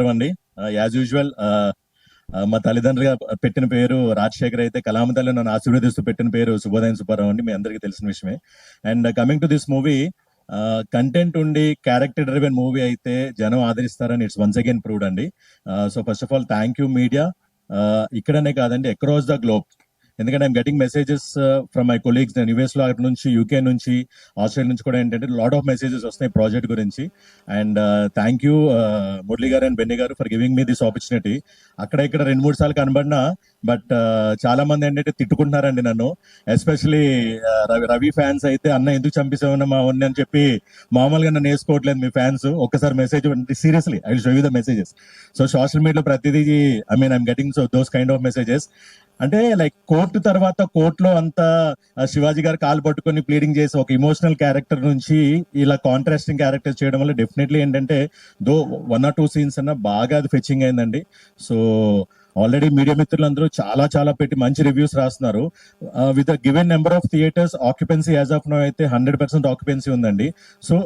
సుపరం అండి. As usual మా తల్లిదండ్రులుగా పెట్టిన పేరు రాజశేఖర్ అయితే, కలామ తల్లి నన్ను ఆశీర్వదిస్తూ పెట్టిన పేరు శుభోదయం సుపరం అండి. మీ అందరికీ తెలిసిన విషయమే. And coming to this movie, content ఉండి క్యారెక్టర్ డ్రివెన్ మూవీ అయితే జనం ఆదరిస్తారని ఇట్స్ వన్స్ అగైన్ ప్రూవ్డ్ అండి. So first of all thank you media. ఇక్కడనే కాదండి, అక్రాస్ ద గ్లోబ్. ఎందుకంటే I'm getting messages from my colleagues. నేను యుఎస్ లో అక్కడ నుంచి, యూకే నుంచి, ఆస్ట్రేలియా నుంచి కూడా ఏంటంటే లాట్ ఆఫ్ మెసేజెస్ వస్తాయి ప్రాజెక్ట్ గురించి. అండ్ థ్యాంక్ యూ మురళి గారు అండ్ బెన్నీ గారు for giving me this opportunity. అక్కడ ఇక్కడ 2-3 సార్లు కనబడినా బట్ చాలా మంది ఏంటంటే తిట్టుకుంటున్నారండి నన్ను. ఎస్పెషలీ రవి ఫ్యాన్స్ అయితే, అన్న ఎందుకు చంపేసామన్నా మా వన్ అని చెప్పి మామూలుగా నన్ను వేసుకోవట్లేదు మీ ఫ్యాన్స్. ఒక్కసారి message seriously I will show you the messages. So social మీడియాలో ప్రతిదీ I'm getting so those kind of messages. అంటే లైక్ కోర్టు తర్వాత, కోర్టులో అంతా శివాజీ గారు కాలు పట్టుకొని ప్లీడింగ్ చేసి ఒక ఇమోషనల్ క్యారెక్టర్ నుంచి ఇలా కాంట్రాస్టింగ్ క్యారెక్టర్ చేయడం వల్ల డెఫినెట్లీ ఏంటంటే దో 1 or 2 సీన్స్ అన్న బాగా అది ఫెచ్చింగ్ అయిందండి. సో ఆల్రెడీ మీడియా మిత్రులందరూ చాలా చాలా పెట్టి మంచి రివ్యూస్ రాస్తున్నారు. With given number of theatres, occupancy as of now అయితే 100% ఆక్యుపెన్సీ ఉందండి. సో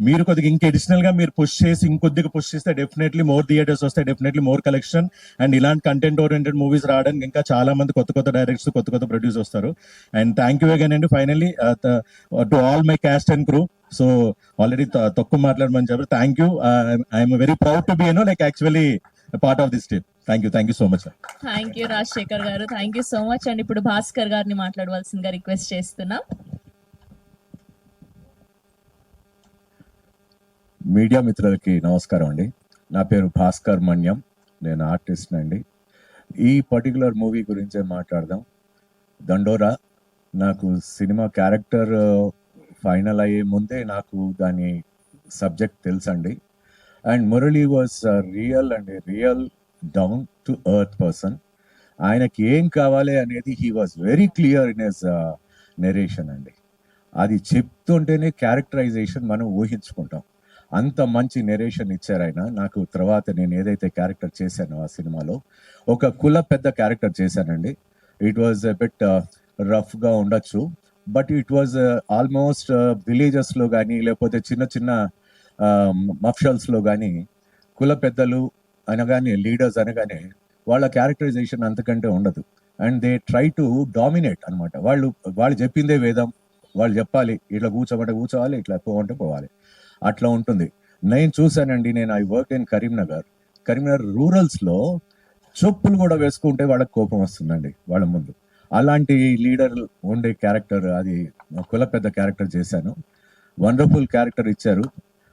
మీరు కొద్దిగా ఇంకా అడిషనల్ గా మీరు పుష్ చేసి, ఇంకొద్దిగా పుష్ చేస్తే డెఫినెట్లీ మోర్ థియేటర్స్ వస్తాయి, డెఫినెట్లీ మోర్ కలెక్షన్. అండ్ ఇలాంటి కంటెంట్ ఓరియంటెడ్ మూవీస్ రావడానికి ఇంకా చాలా మంది కొత్త కొత్త డైరెక్టర్స్, కొత్త కొత్త ప్రొడ్యూస్ వస్తారు. అండ్ థ్యాంక్ యూ అగైన్ అండి finally to all my cast and crew. So already తక్కువ మాట్లాడమని చెప్పారు. Thank you. I'm very proud to be like actually part of this team. Thank you so much. Thank you Rajasekhar garu, thank you so much. And ఇప్పుడు భాస్కర్ గారిని మాట్లాడవలసిందిగా request చేస్తున్నా. Media మిత్రులకి నమస్కారం అండి. నా పేరు భాస్కర్ మన్యం, నేను ఆర్టిస్ట్ అండి. ఈ పర్టికులర్ మూవీ గురించే మాట్లాడదాం. దండోరా. నాకు సినిమా క్యారెక్టర్ ఫైనల్ అయ్యే ముందే నాకు దాని సబ్జెక్ట్ తెలుసండి. And Murali was real down to earth person. ఆయనకి ఏం కావాలి అనేది he was very clear in his narration అండి. అది చెప్తుంటేనే క్యారెక్టరైజేషన్ మనం ఊహించుకుంటాం. అంత మంచి నెరేషన్ ఇచ్చారు ఆయన. నాకు తర్వాత నేను ఏదైతే క్యారెక్టర్ చేశానో ఆ సినిమాలో ఒక కుల పెద్ద క్యారెక్టర్ చేశానండి. ఇట్ వాజ్ బిట్ రఫ్గా ఉండొచ్చు, బట్ ఇట్ వాజ్ ఆల్మోస్ట్ విలేజెస్లో కానీ, లేకపోతే చిన్న చిన్న మఫ్షల్స్లో కానీ కుల పెద్దలు అనగానే, లీడర్స్ అనగానే వాళ్ళ క్యారెక్టరైజేషన్ అంతకంటే ఉండదు. And they try to dominate అనమాట. వాళ్ళు చెప్పిందే వేదం, వాళ్ళు చెప్పాలి, ఇట్లా కూర్చోమంటే కూర్చోవాలి, ఇట్లా పోవంటే పోవాలి, అట్లా ఉంటుంది. నేను చూశానండి. ఐ వర్క్ ఇన్ కరీంనగర్ రూరల్స్లో చెప్పులు కూడా వేసుకుంటే వాళ్ళకి కోపం వస్తుందండి వాళ్ళ ముందు. అలాంటి లీడర్ ఉండే క్యారెక్టర్, అది కుల పెద్ద క్యారెక్టర్ చేశాను. వండర్ఫుల్ క్యారెక్టర్ ఇచ్చారు.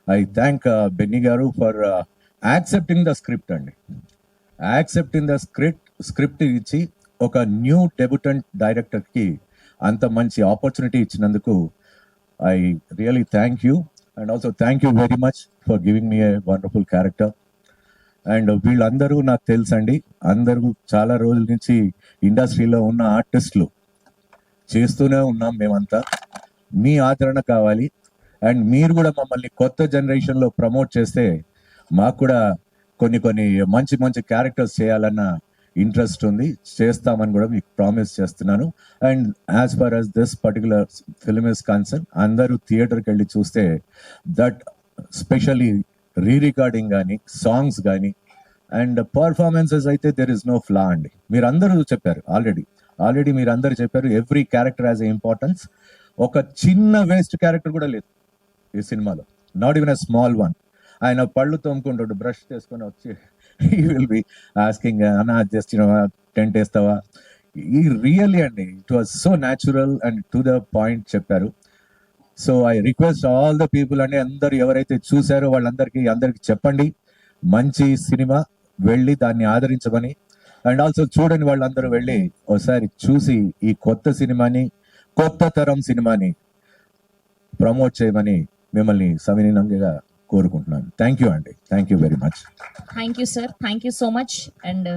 ఐ థ్యాంక్ బెన్నీ గారు ఫర్ యాక్సెప్టింగ్ ద స్క్రిప్ట్ అండి. యాక్సెప్టింగ్ ద స్క్రిప్ట్ ఇచ్చి ఒక న్యూ డెబ్యూటెంట్ డైరెక్టర్కి అంత మంచి ఆపర్చునిటీ ఇచ్చినందుకు I really thank you. And also thank you very much for giving me a wonderful character. And వీళ్ళందరూ నాకు తెలుసండి. అందరూ చాలా రోజుల నుంచి ఇండస్ట్రీలో ఉన్న ఆర్టిస్టులు, చేస్తూనే ఉన్నాం మేమంతా. మీ ఆదరణ కావాలి. అండ్ మీరు కూడా మమ్మల్ని కొత్త జనరేషన్లో ప్రమోట్ చేస్తే మాకు కూడా కొన్ని మంచి మంచి క్యారెక్టర్స్ చేయాలన్న ఇంట్రెస్ట్ ఉంది. చేస్తామని కూడా మీకు ప్రామిస్ చేస్తున్నాను. And as far as this particular film is concern, అందరూ థియేటర్కి వెళ్ళి చూస్తే దట్ స్పెషల్లీ రికార్డింగ్ కానీ, సాంగ్స్ కానీ అండ్ పర్ఫార్మెన్సెస్ అయితే దెర్ ఇస్ నో ఫ్లా అండి. మీరందరూ చెప్పారు ఆల్రెడీ మీరందరూ చెప్పారు. Every character has a importance. ఒక చిన్న వేస్ట్ క్యారెక్టర్ కూడా లేదు ఈ సినిమాలో, not even a small one. ఆయన పళ్ళు తోముకుంటాడు, బ్రష్ చేసుకొని వచ్చి he will be asking, Anna, just tent వేస్తావా. ఈ రియల్లీ అండి, it was so natural and to the point చెప్పారు. So I request all the people అండి, అందరు ఎవరైతే చూసారో వాళ్ళందరికీ చెప్పండి, మంచి సినిమా, వెళ్ళి దాన్ని ఆదరించమని. అండ్ ఆల్సో చూడని వాళ్ళందరూ వెళ్ళి ఒకసారి చూసి ఈ కొత్త తరం సినిమాని ప్రమోట్ చేయమని మిమ్మల్ని సవినీయంగా కోరుకుంటున్నాను. థ్యాంక్ యూ అండి. Thank you very much. Thank you sir, thank you so much. And